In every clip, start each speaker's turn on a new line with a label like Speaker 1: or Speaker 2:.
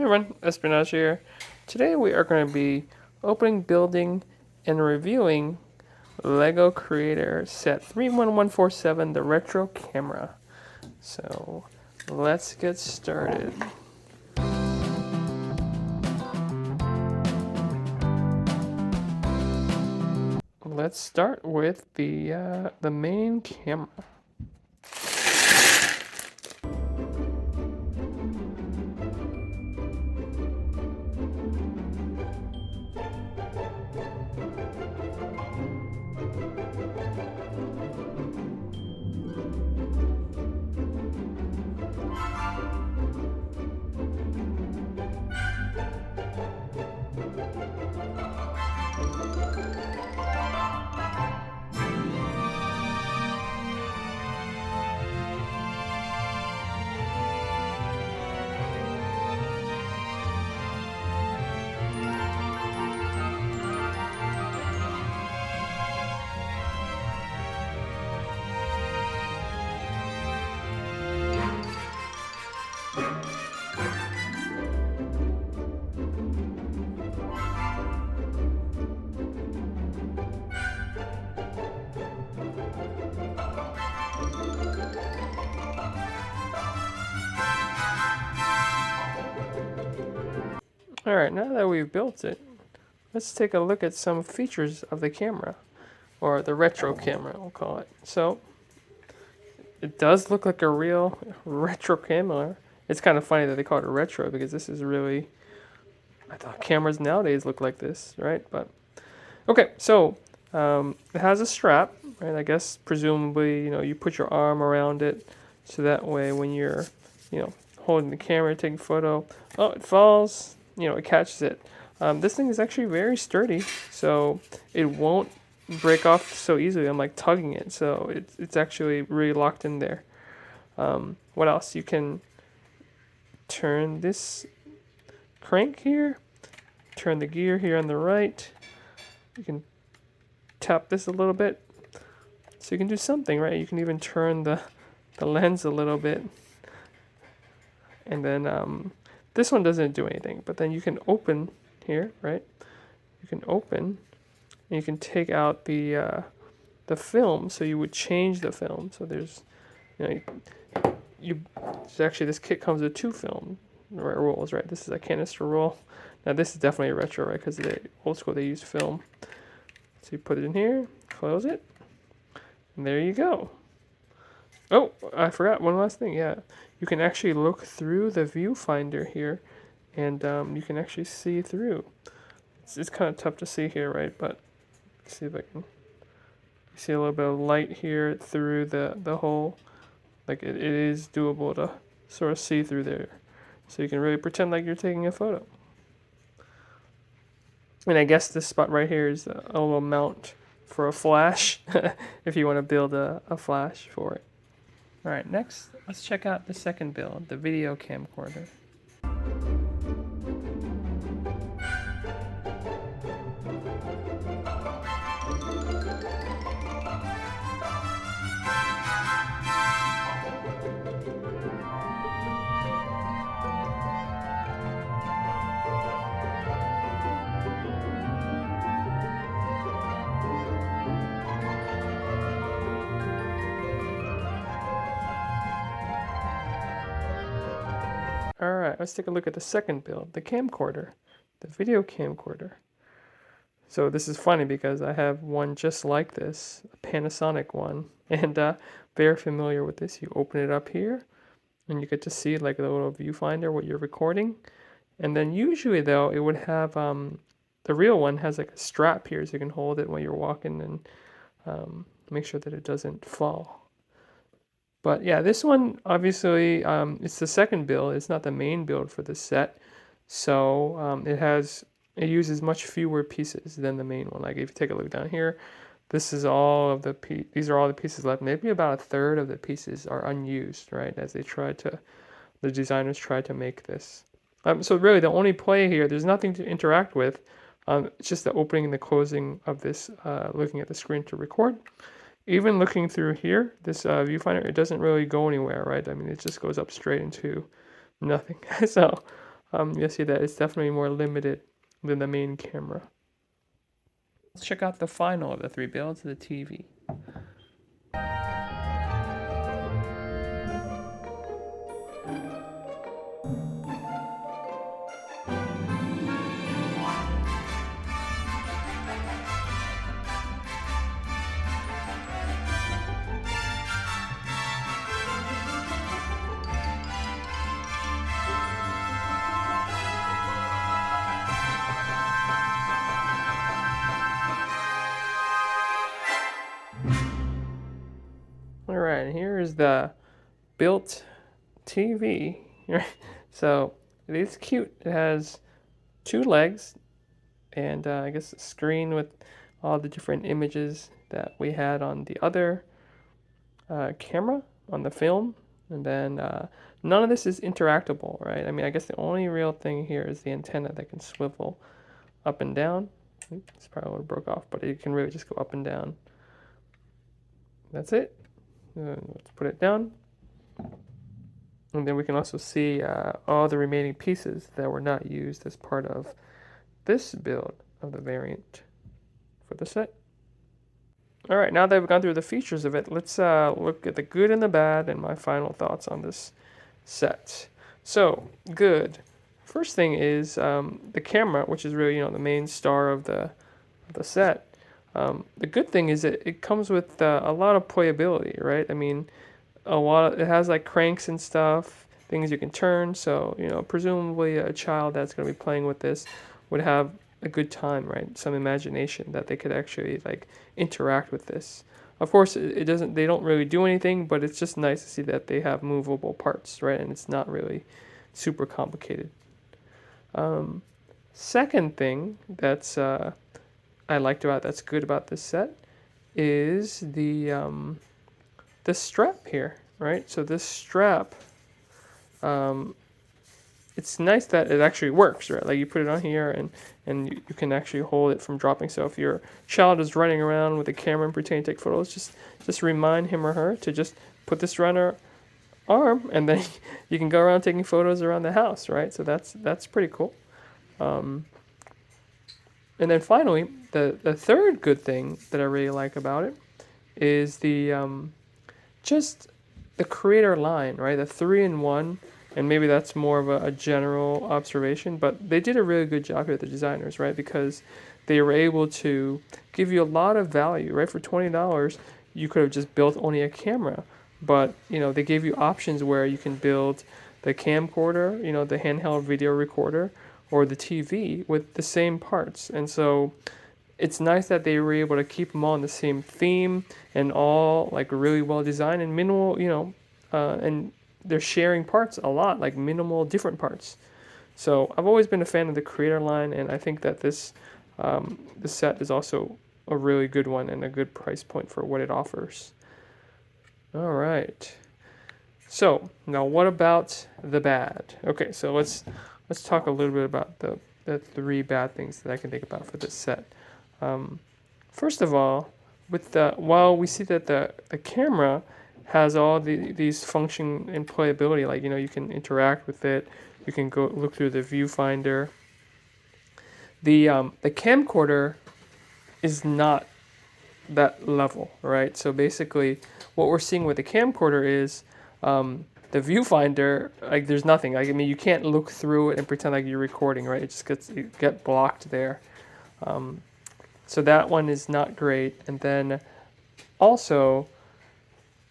Speaker 1: everyone, Espionage here. Today we are going to be opening, building, and reviewing LEGO Creator Set 31147, the retro camera. So let's get started. Let's start with the main camera. Alright, now that we've built it, let's take a look at some features of the camera, or the retro camera, we'll call it. So, it does look like a real retro camera. It's kind of funny that they call it a retro because this is really, I thought cameras nowadays look like this, right? But, okay, so it has a strap, right? I guess presumably, you put your arm around it so that way when you're, holding the camera, taking a photo, oh, it falls. It catches it. This thing is actually very sturdy, so it won't break off so easily. I'm like tugging it, so it's actually really locked in there. What else? You can turn this crank here, turn the gear here on the right. You can tap this a little bit, so you can do something, right? You can even turn the lens a little bit, and then this one doesn't do anything, but then you can open here, right? You can open, and you can take out the film. So you would change the film. So there's, actually this kit comes with two film rolls, right? This is a canister roll. Now this is definitely a retro, right? Because the old school they use film. So you put it in here, close it, and there you go. Oh, I forgot one last thing. Yeah, you can actually look through the viewfinder here, and you can actually see through. It's kind of tough to see here, right? But let's see if I can see a little bit of light here through the hole. Like it is doable to sort of see through there, so you can really pretend like you're taking a photo. And I guess this spot right here is a little mount for a flash, if you want to build a flash for it. Alright, next, let's check out the second build, the video camcorder. Alright, let's take a look at the second build, the camcorder, the video camcorder. So this is funny because I have one just like this, a Panasonic one, and very familiar with this. You open it up here, and you get to see like the little viewfinder, what you're recording. And then usually though, it would have, the real one has like a strap here so you can hold it when you're walking and make sure that it doesn't fall. But yeah, this one, obviously, it's the second build. It's not the main build for this set. So it uses much fewer pieces than the main one. Like if you take a look down here, this is all of these are all the pieces left. Maybe about a third of the pieces are unused, right? As the designers tried to make this. So really the only play here, there's nothing to interact with. It's just the opening and the closing of this, looking at the screen to record. Even looking through here, this viewfinder, it doesn't really go anywhere, right? I mean, it just goes up straight into nothing. So you'll see that it's definitely more limited than the main camera. Let's check out the final of the 3 builds, the TV. All right, here is the built TV. So it is cute. It has 2 legs and I guess a screen with all the different images that we had on the other camera, on the film. And then none of this is interactable, right? I mean, I guess the only real thing here is the antenna that can swivel up and down. Oops, it's probably a little broke off, but it can really just go up and down. That's it. Let's put it down. And then we can also see all the remaining pieces that were not used as part of this build of the variant for the set. All right, now that we've gone through the features of it, let's look at the good and the bad and my final thoughts on this set. So, good. First thing is the camera, which is really, the main star of the set. The good thing is that it comes with a lot of playability, right? I mean, it has like cranks and stuff, things you can turn. So, presumably a child that's going to be playing with this would have a good time, right? Some imagination that they could actually like interact with this. Of course, they don't really do anything, but it's just nice to see that they have movable parts, right? And it's not really super complicated. Second thing that's that's good about this set is the strap here, right? So this strap, it's nice that it actually works, right? Like you put it on here and you can actually hold it from dropping. So if your child is running around with a camera and pretending to take photos, just remind him or her to just put this around their arm, and then you can go around taking photos around the house, right? So that's pretty cool. And then finally, the third good thing that I really like about it is the just the creator line, right? The 3-in-1, and maybe that's more of a general observation, but they did a really good job here, the designers, right? Because they were able to give you a lot of value, right? For $20, you could have just built only a camera, but they gave you options where you can build the camcorder, the handheld video recorder, or the TV with the same parts. And so it's nice that they were able to keep them all in the same theme and all like really well designed and minimal, and they're sharing parts a lot, like minimal different parts. So I've always been a fan of the creator line, and I think that this set is also a really good one and a good price point for what it offers. All right. So now what about the bad? Okay, so let's talk a little bit about the 3 bad things that I can think about for this set. First of all, while we see that the camera has all these function and playability, like you can interact with it, you can go look through the viewfinder. The camcorder is not that level, right? So basically, what we're seeing with the camcorder is the viewfinder, like there's nothing. Like, I mean, you can't look through it and pretend like you're recording, right? It just get blocked there. So that one is not great. And then also,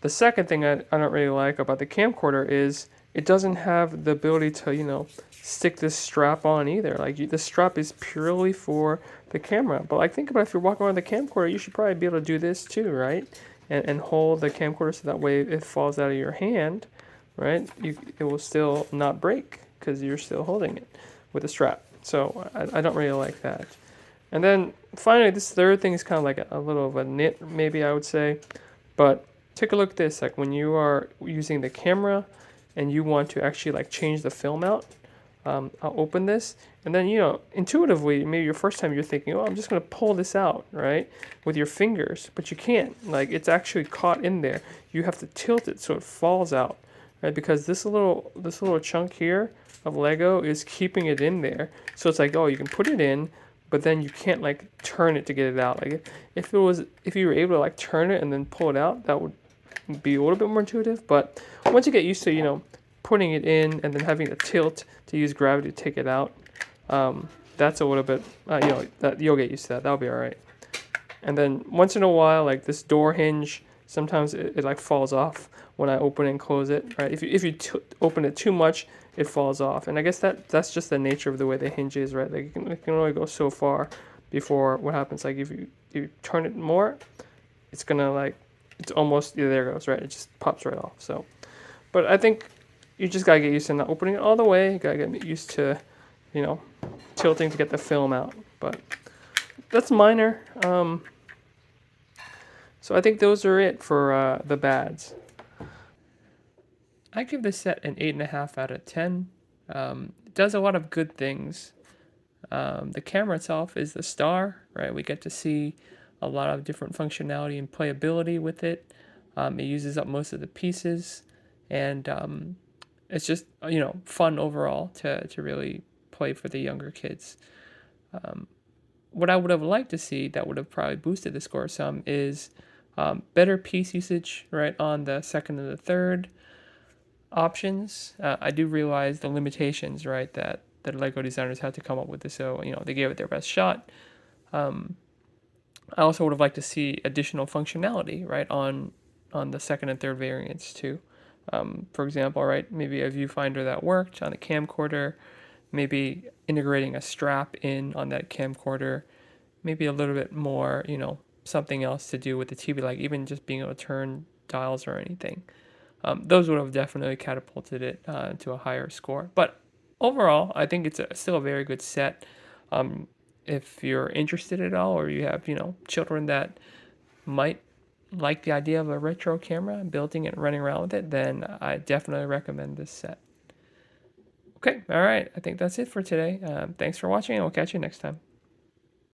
Speaker 1: the second thing I don't really like about the camcorder is it doesn't have the ability to, stick this strap on either. Like the strap is purely for the camera. But like think about if you're walking around the camcorder, you should probably be able to do this too, right? And hold the camcorder so that way it falls out of your hand, right? It will still not break because you're still holding it with a strap. So I don't really like that. And then finally, this third thing is kind of like a little of a nit, maybe I would say. But take a look at this. Like when you are using the camera and you want to actually like change the film out, I'll open this, and then intuitively, maybe your first time you're thinking, oh, I'm just gonna pull this out, right, with your fingers, but you can't. Like it's actually caught in there. You have to tilt it so it falls out, right? Because this little chunk here of Lego is keeping it in there. So it's like, oh, you can put it in, but then you can't like turn it to get it out. Like if you were able to like turn it and then pull it out, that would be a little bit more intuitive. But once you get used to, putting it in and then having to tilt to use gravity to take it out, that's a little bit, that you'll get used to that. That'll be all right. And then once in a while, like this door hinge, sometimes it like falls off when I open and close it. Right? If you open it too much, it falls off. And I guess that's just the nature of the way the hinge is, right? Like it can only go so far before what happens. Like if you turn it more, it's gonna like it's almost there it goes, right? It just pops right off. So, but I think you just gotta get used to not opening it all the way. You gotta get used to, tilting to get the film out. But that's minor. So I think those are it for the bads. I give this set an 8.5 out of 10. It does a lot of good things. The camera itself is the star, right? We get to see a lot of different functionality and playability with it. It uses up most of the pieces, and it's just fun overall to really play for the younger kids. What I would have liked to see that would have probably boosted the score some is better piece usage, right, on the second and the third options. I do realize the limitations, right, that LEGO designers had to come up with this, so they gave it their best shot. I also would have liked to see additional functionality, right, on the second and third variants too. For example, right, maybe a viewfinder that worked on the camcorder, maybe integrating a strap in on that camcorder, maybe a little bit more, something else to do with the TV, like even just being able to turn dials or anything. Those would have definitely catapulted it to a higher score. But overall, I think it's still a very good set. If you're interested at all, or you have, children that might like the idea of a retro camera, building it and running around with it, then I definitely recommend this set. Okay, all right. I think that's it for today. Thanks for watching, and we'll catch you next time.